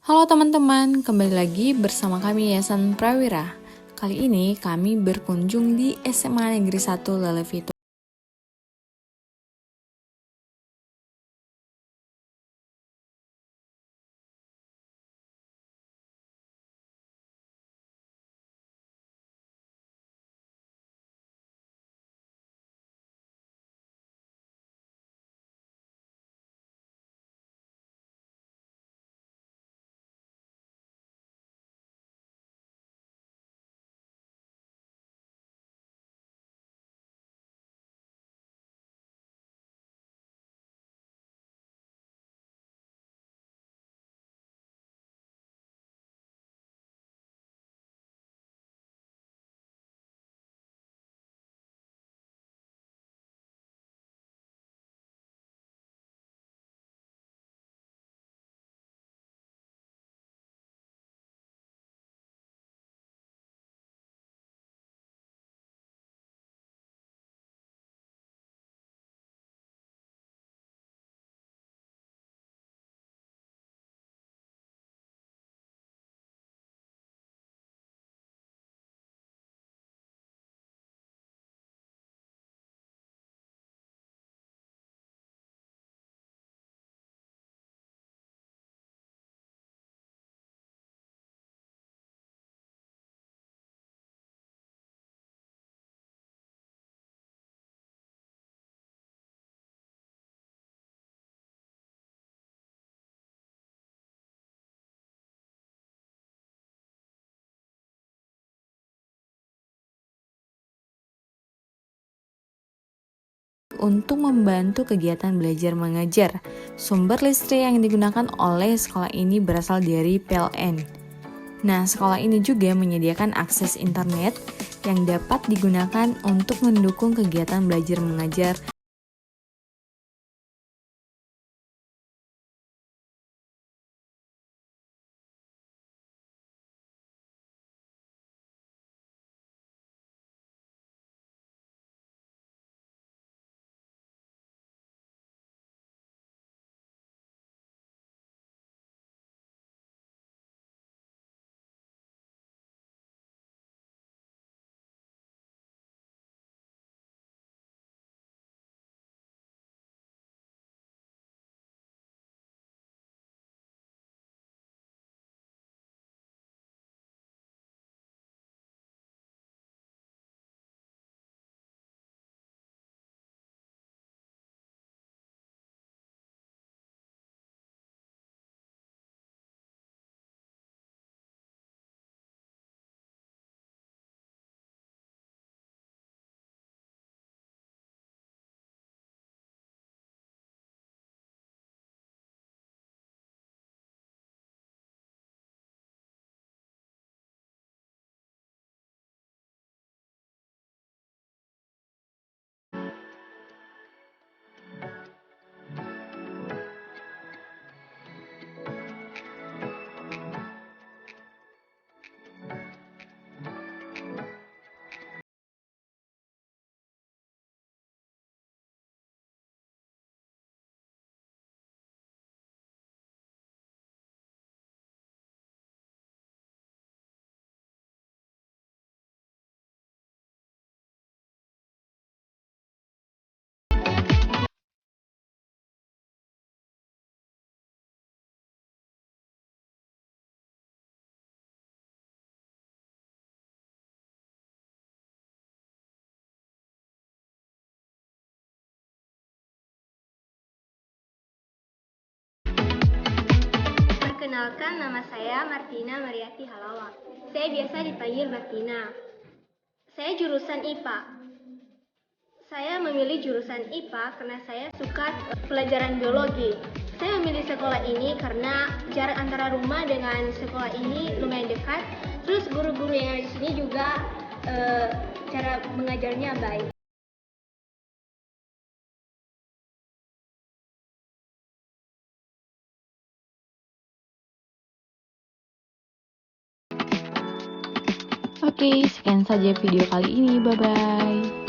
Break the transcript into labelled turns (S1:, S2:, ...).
S1: Halo teman-teman, kembali lagi bersama kami Yayasan Prawira. Kali ini kami berkunjung di SMA Negeri 1 Lelevitu. Untuk membantu kegiatan belajar mengajar, sumber listrik yang digunakan oleh sekolah ini berasal dari PLN. Nah, sekolah ini juga menyediakan akses internet yang dapat digunakan untuk mendukung kegiatan belajar mengajar.
S2: Perkenalkan, nama saya Martina Mariati Halawa. Saya biasa dipanggil Martina. Saya jurusan IPA. Saya memilih jurusan IPA karena saya suka pelajaran biologi. Saya memilih sekolah ini karena jarak antara rumah dengan sekolah ini lumayan dekat. Terus guru-guru yang ada di sini juga cara mengajarnya baik.
S1: Oke, sekian saja video kali ini. Bye-bye.